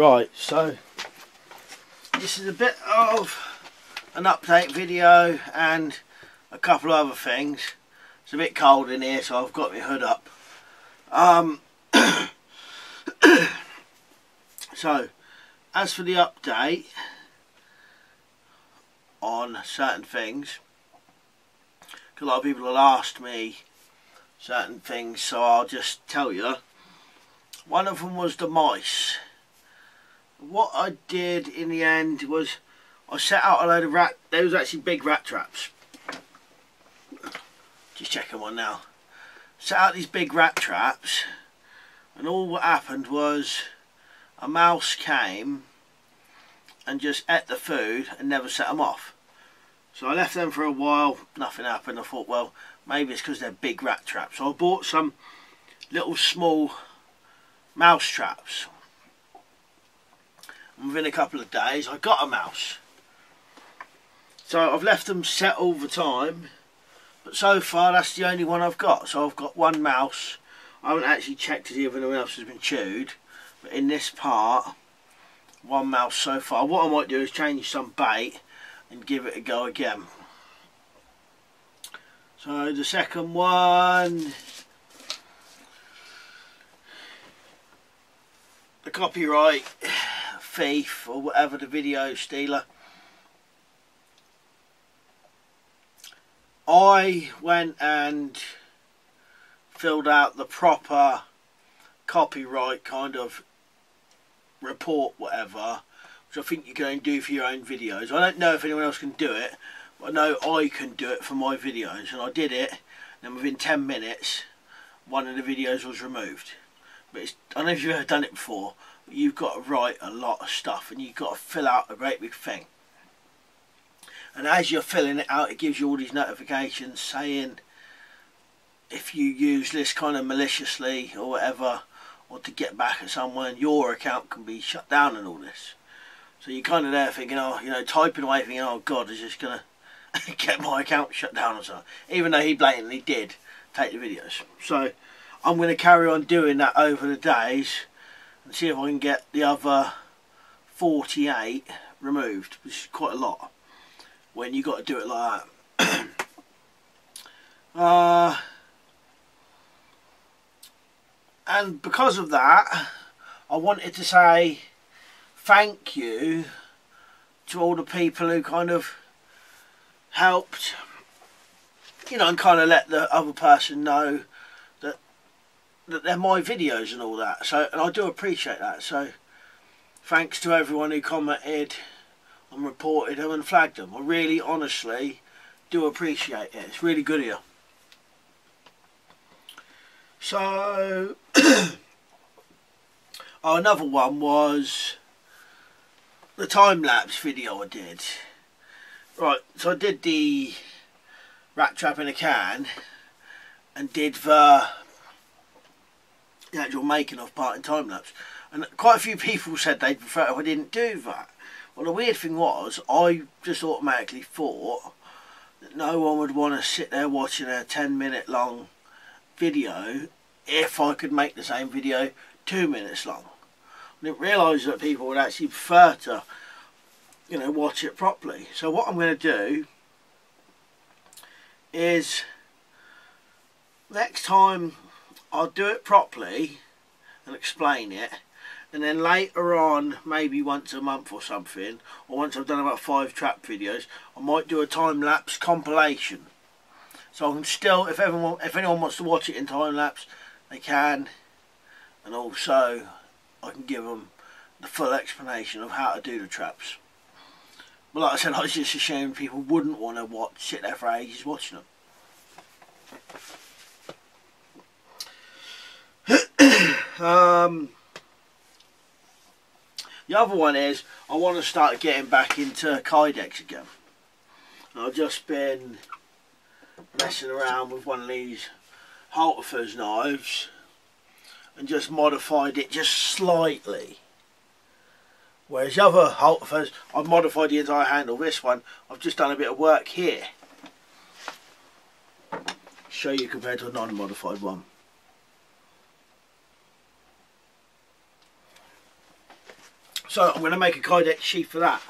Right, so this is a bit of an update video and a couple of other things. It's a bit cold in here, so I've got my hood up. So, as for the update on certain things, a lot of people have asked me certain things, so I'll just tell you. One of them was the mice. What I did in the end was I set out a load of there was actually big rat traps. Just checking one now. Set out these big rat traps, and all what happened was a mouse came and just ate the food and never set them off. So I left them for a while, nothing happened. I thought, well, maybe it's because they're big rat traps. So I bought some little small mouse traps. And within a couple of days I got a mouse. So I've left them set all the time, but so far that's the only one I've got. So I've got one mouse. I haven't actually checked to see if anyone else has been chewed, but in this part, one mouse so far. What I might do is change some bait and give it a go again. So the second one, the copyright thief or whatever, the video stealer. I went and filled out the proper copyright kind of report, whatever, which I think you can do for your own videos. I don't know if anyone else can do it, but I know I can do it for my videos, and I did it, and then within 10 minutes one of the videos was removed. But it's, I don't know if you've ever done it before, but you've got to write a lot of stuff and you've got to fill out a great big thing. And as you're filling it out, it gives you all these notifications saying if you use this kind of maliciously or whatever, or to get back at someone, your account can be shut down and all this. So you're kind of there thinking, oh, you know, typing away thinking, oh God, is this going to get my account shut down or something? Even though he blatantly did take the videos. So I'm going to carry on doing that over the days and see if I can get the other 48 removed, which is quite a lot when you got to do it like that. And because of that, I wanted to say thank you to all the people who kind of helped, you know, and kind of let the other person know that they're my videos and all that. So, and I do appreciate that. So thanks to everyone who commented and reported them and flagged them. I really honestly do appreciate it. It's really good of you. So oh, another one was the time-lapse video I did. Right, so I did the rat trap in a can and did the actual making of part in time-lapse, and quite a few people said they'd prefer if I didn't do that. Well, the weird thing was, I just automatically thought that no one would want to sit there watching a 10-minute long video if I could make the same video 2 minutes long. I didn't realise that people would actually prefer to, you know, watch it properly. So what I'm going to do is next time I'll do it properly and explain it, and then later on, maybe once a month or something, or once I've done about 5 trap videos, I might do a time-lapse compilation. So I can still, if anyone wants to watch it in time-lapse, they can, and also I can give them the full explanation of how to do the traps. But like I said, I was just ashamed people wouldn't want to sit there for ages watching them. The other one is I want to start getting back into Kydex again. I've just been messing around with one of these Halterfers knives and just modified it just slightly. Whereas the other Halterfers, I've modified the entire handle. This one, I've just done a bit of work here. Show you compared to a non-modified one. So I'm going to make a Kydex sheath for that.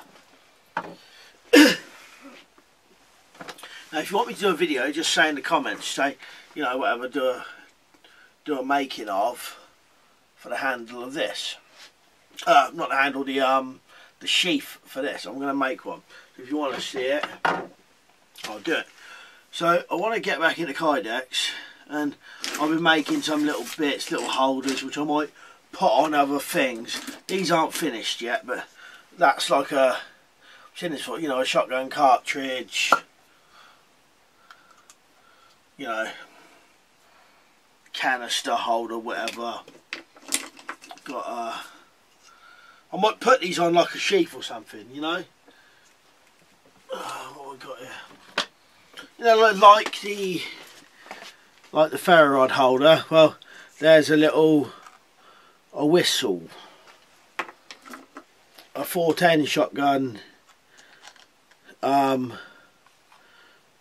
Now if you want me to do a video, just say in the comments, say, you know, whatever, do a making of for the handle of this. Not the handle, the sheath for this. I'm going to make one. So if you want to see it, I'll do it. So I want to get back into Kydex, and I've been making some little bits, little holders, which I might put on other things. These aren't finished yet, but that's like a, what's in this for, you know, a shotgun cartridge, you know, canister holder, whatever. Got a, I might put these on like a sheath or something, you know. What we got here? You know, like the ferro rod holder. Well, there's a whistle, a 410 shotgun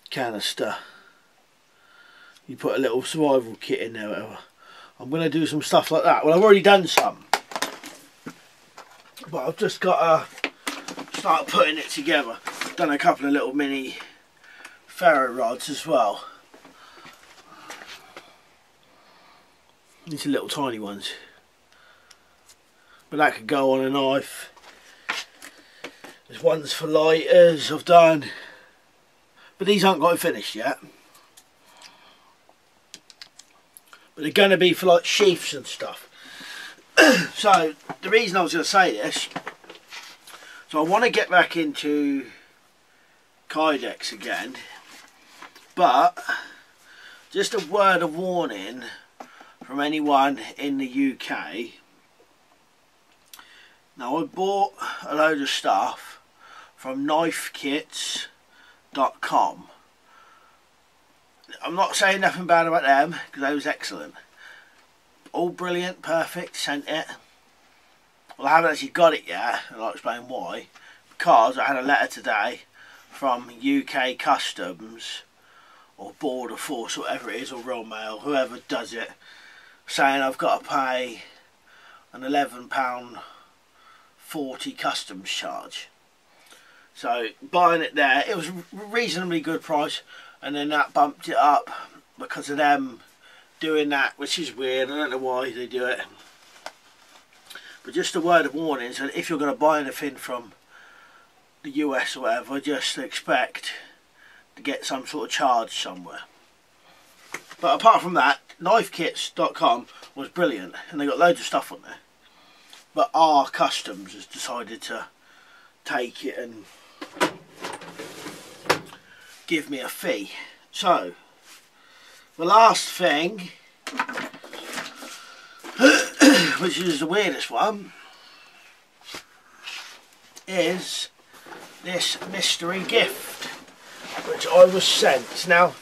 canister. You put a little survival kit in there, whatever. I'm going to do some stuff like that. Well, I've already done some, but I've just got to start putting it together. Done a couple of little mini ferro rods as well. These are little tiny ones, but that could go on a knife. There's ones for lighters I've done, but these aren't got finished yet. But they're going to be for like sheaths and stuff. So the reason I was going to say this, so I want to get back into Kydex again, but just a word of warning from anyone in the UK. Now, I bought a load of stuff from knifekits.com. I'm not saying nothing bad about them, because they was excellent. All brilliant, perfect, sent it. Well, I haven't actually got it yet, and I'll explain why. Because I had a letter today from UK Customs, or Border Force, whatever it is, or Royal Mail, whoever does it, saying I've got to pay an £11.40 customs charge. So buying it there, it was a reasonably good price, and then that bumped it up because of them doing that, which is weird. I don't know why they do it, but just a word of warning. So if you're going to buy anything from the US or whatever, just expect to get some sort of charge somewhere. But apart from that, knifekits.com was brilliant, and they got loads of stuff on there. But our customs has decided to take it and give me a fee. So the last thing, which is the weirdest one, is this mystery gift which I was sent. Now,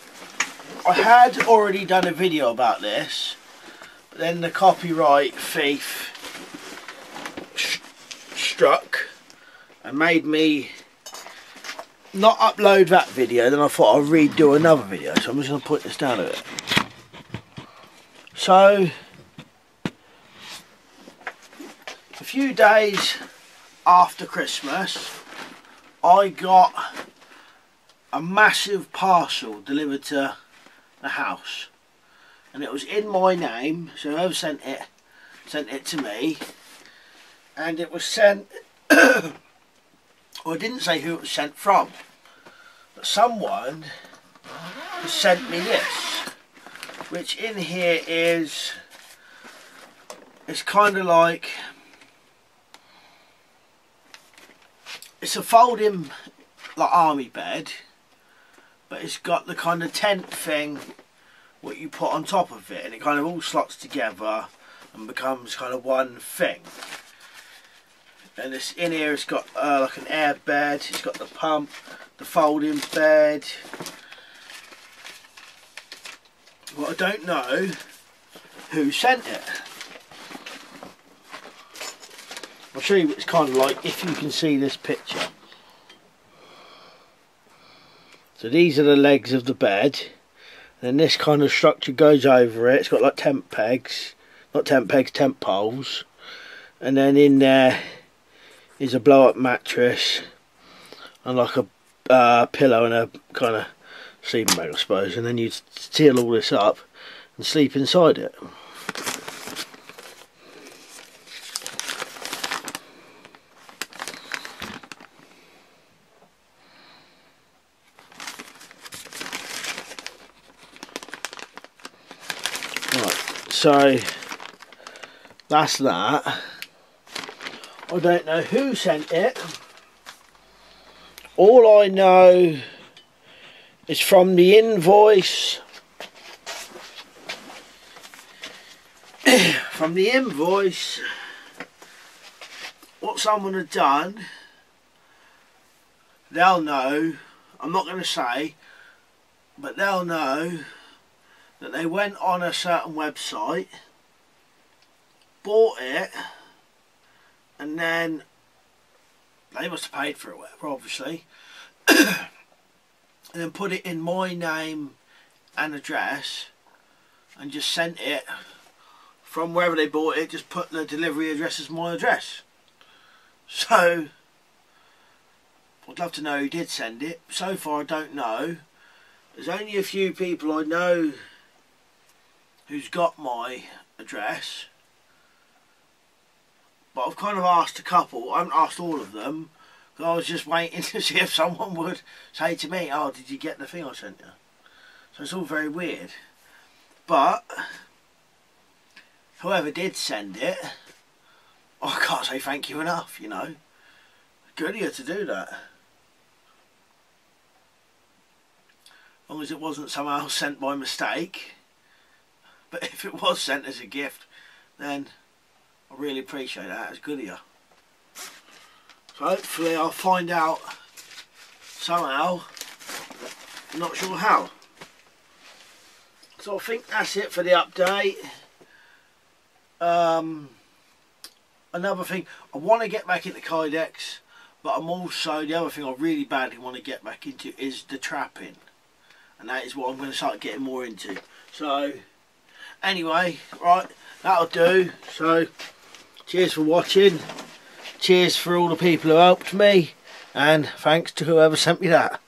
I had already done a video about this, but then the copyright thief struck and made me not upload that video. Then I thought I'll redo another video, so I'm just going to put this down a bit. So a few days after Christmas, I got a massive parcel delivered to the house, and it was in my name, so whoever sent it to me, and it was sent well, I didn't say who it was sent from, but someone has sent me this, which in here is, it's kind of like, it's a folding like army bed, but it's got the kind of tent thing what you put on top of it, and it kind of all slots together and becomes kind of one thing. And this in here, it's got like an air bed, it's got the pump, the folding bed. Well, I don't know who sent it. I'll show you what it's kind of like if you can see this picture. So these are the legs of the bed, and then this kind of structure goes over it. It's got like tent pegs, not tent pegs, tent poles, and then in there is a blow up mattress and like a pillow and a kind of sleeping bag, I suppose, and then you seal all this up and sleep inside it. Right, so that's that. I don't know who sent it. All I know is from the invoice. From the invoice, what someone had done, they'll know, I'm not going to say, but they'll know that they went on a certain website, bought it, and then they must have paid for it, whatever, obviously, and then put it in my name and address and just sent it from wherever they bought it, just put the delivery address as my address. So I'd love to know who did send it. So far I don't know. There's only a few people I know who's got my address, but I've kind of asked a couple. I haven't asked all of them, because I was just waiting to see if someone would say to me, oh, did you get the thing I sent you? So it's all very weird. But whoever did send it, I can't say thank you enough, you know. Good of you to do that. As long as it wasn't somehow sent by mistake. But if it was sent as a gift, then I really appreciate that. It's good of you. So hopefully I'll find out somehow. I'm not sure how. So I think that's it for the update. Another thing, I want to get back into Kydex, but I'm also, the other thing I really badly want to get back into is the trapping, and that is what I'm going to start getting more into. So anyway, right, that'll do. So cheers for watching, cheers for all the people who helped me, and thanks to whoever sent me that.